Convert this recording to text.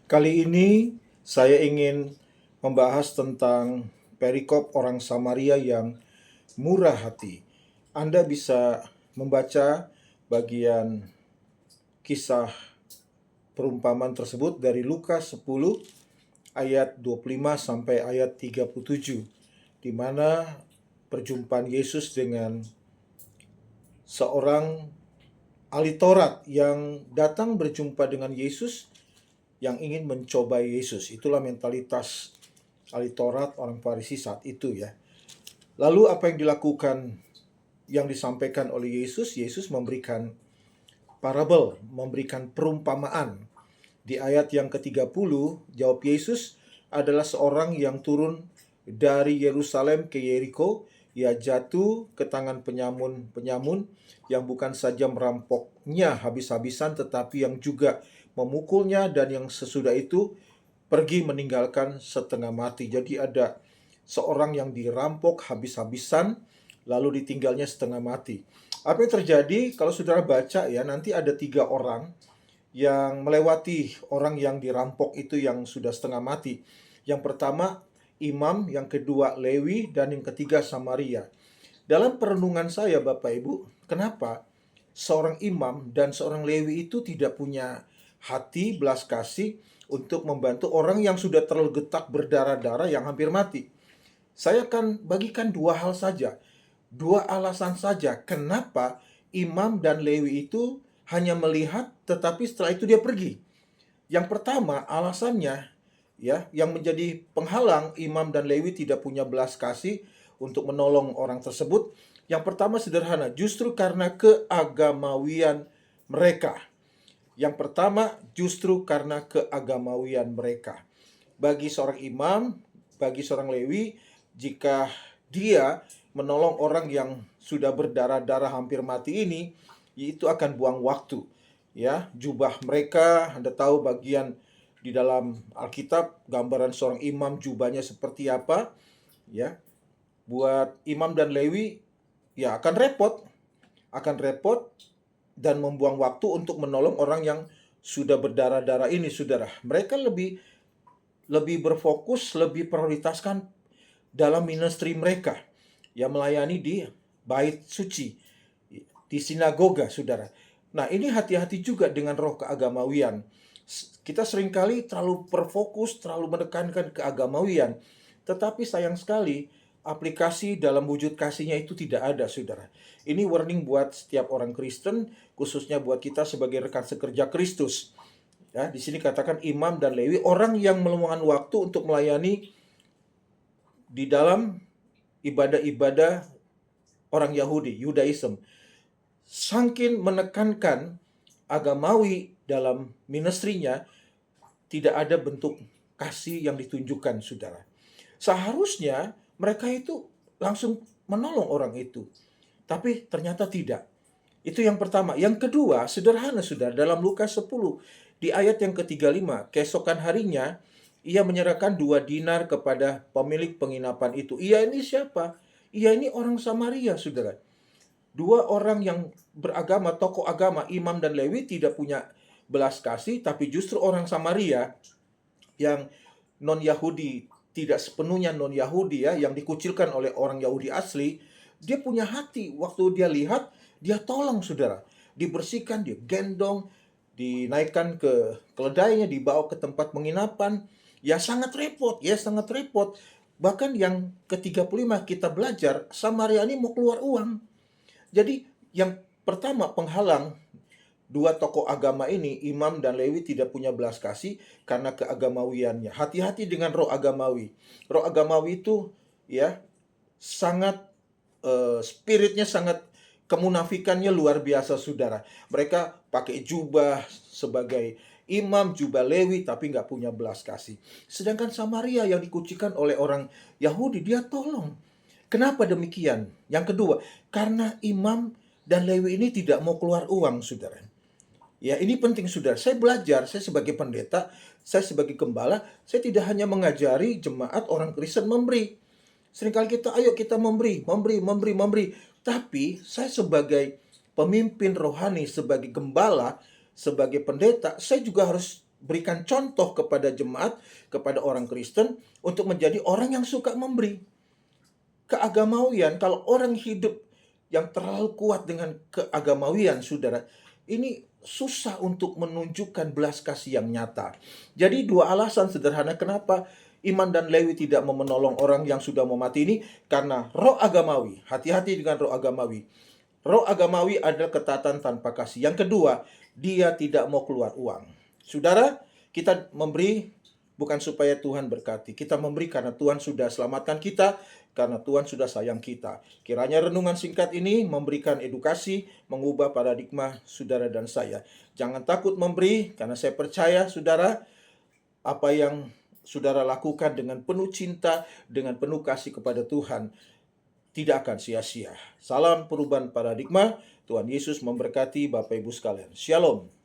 Kali ini saya ingin membahas tentang perikop orang Samaria yang murah hati. Anda bisa membaca bagian kisah perumpamaan tersebut dari Lukas 10 ayat 25 sampai ayat 37, di mana perjumpaan Yesus dengan seorang ahli Taurat yang datang berjumpa dengan Yesus, yang ingin mencobai Yesus. Itulah mentalitas ahli Taurat, orang Farisi saat itu ya. Lalu apa yang dilakukan, yang disampaikan oleh Yesus? Yesus memberikan parabel, memberikan perumpamaan. Di ayat yang ke-30, jawab Yesus, adalah seorang yang turun dari Yerusalem ke Yeriko. Ia jatuh ke tangan penyamun-penyamun yang bukan saja merampoknya habis-habisan, tetapi yang juga memukulnya, dan yang sesudah itu pergi meninggalkan setengah mati. Jadi ada seorang yang dirampok habis-habisan, lalu ditinggalnya setengah mati. Apa yang terjadi kalau saudara baca ya, nanti ada 3 orang yang melewati orang yang dirampok itu yang sudah setengah mati. Yang pertama imam, yang kedua Lewi, dan yang ketiga Samaria. Dalam perenungan saya Bapak Ibu, kenapa seorang imam dan seorang Lewi itu tidak punya hati belas kasih untuk membantu orang yang sudah tergeletak berdarah-darah yang hampir mati? Saya akan bagikan 2 hal saja, 2 alasan saja kenapa imam dan Lewi itu hanya melihat tetapi setelah itu dia pergi. Yang pertama, alasannya ya, yang menjadi penghalang imam dan Lewi tidak punya belas kasih untuk menolong orang tersebut. Yang pertama sederhana, justru karena keagamawian mereka. Yang pertama, justru karena keagamawian mereka. Bagi seorang imam, bagi seorang Lewi, jika dia menolong orang yang sudah berdarah-darah hampir mati ini, itu akan buang waktu. Ya, jubah mereka, Anda tahu bagian di dalam Alkitab gambaran seorang imam jubahnya seperti apa, ya. Buat imam dan Lewi ya akan repot dan membuang waktu untuk menolong orang yang sudah berdarah-darah ini, Saudara. Mereka lebih berfokus, lebih prioritaskan dalam ministry mereka yang melayani di bait suci, di sinagoga, Saudara. Nah, ini hati-hati juga dengan roh keagamawian. Kita seringkali terlalu berfokus, terlalu menekankan keagamawian, tetapi sayang sekali aplikasi dalam wujud kasihnya itu tidak ada, Saudara. Ini warning buat setiap orang Kristen, khususnya buat kita sebagai rekan sekerja Kristus. Ya, di sini katakan imam dan Lewi, orang yang meluangkan waktu untuk melayani di dalam ibadah-ibadah orang Yahudi, Yudaism. Saking menekankan agamawi dalam ministrinya, tidak ada bentuk kasih yang ditunjukkan, Saudara. Seharusnya mereka itu langsung menolong orang itu, tapi ternyata tidak. Itu yang pertama. Yang kedua, sederhana, Saudara. Dalam Lukas 10, di ayat yang ke-35, keesokan harinya, ia menyerahkan 2 dinar kepada pemilik penginapan itu. Ia ini siapa? Ia ini orang Samaria, Saudara. 2 orang yang beragama, tokoh agama, imam dan Lewi, tidak punya belas kasih, tapi justru orang Samaria yang non-Yahudi, tidak sepenuhnya non-Yahudi ya, yang dikucilkan oleh orang Yahudi asli, dia punya hati. Waktu dia lihat, dia tolong, Saudara. Dibersihkan, dia gendong, dinaikkan ke keledainya, dibawa ke tempat penginapan. Ya sangat repot, ya sangat repot. Bahkan yang ke-35 kita belajar, Samaria ini mau keluar uang. Jadi yang pertama penghalang 2 tokoh agama ini, imam dan Lewi, tidak punya belas kasih karena keagamawiannya. Hati-hati dengan roh agamawi. Roh agamawi itu ya sangat spiritnya sangat, kemunafikannya luar biasa, Saudara. Mereka pakai jubah sebagai imam, jubah Lewi, tapi nggak punya belas kasih. Sedangkan Samaria yang dikucilkan oleh orang Yahudi, dia tolong. Kenapa demikian? Yang kedua, karena imam dan Lewi ini tidak mau keluar uang, Saudara. Ya, ini penting, Saudara. Saya belajar, saya sebagai pendeta, saya sebagai gembala, saya tidak hanya mengajari jemaat orang Kristen memberi. Seringkali ayo kita memberi. Tapi saya sebagai pemimpin rohani, sebagai gembala, sebagai pendeta, saya juga harus berikan contoh kepada jemaat, kepada orang Kristen untuk menjadi orang yang suka memberi. Keagamawian, kalau orang hidup yang terlalu kuat dengan keagamawian, saudara, ini susah untuk menunjukkan belas kasih yang nyata. Jadi dua alasan sederhana kenapa Iman dan Lewi tidak mau menolong orang yang sudah mau mati ini, karena roh agamawi. Hati-hati dengan roh agamawi. Roh agamawi adalah ketaatan tanpa kasih. Yang kedua, dia tidak mau keluar uang. Saudara, kita memberi bukan supaya Tuhan berkati. Kita memberi karena Tuhan sudah selamatkan kita, karena Tuhan sudah sayang kita. Kiranya renungan singkat ini memberikan edukasi, mengubah paradigma saudara dan saya. Jangan takut memberi, karena saya percaya saudara, apa yang saudara lakukan dengan penuh cinta, dengan penuh kasih kepada Tuhan, tidak akan sia-sia. Salam perubahan paradigma. Tuhan Yesus memberkati Bapak Ibu sekalian. Shalom.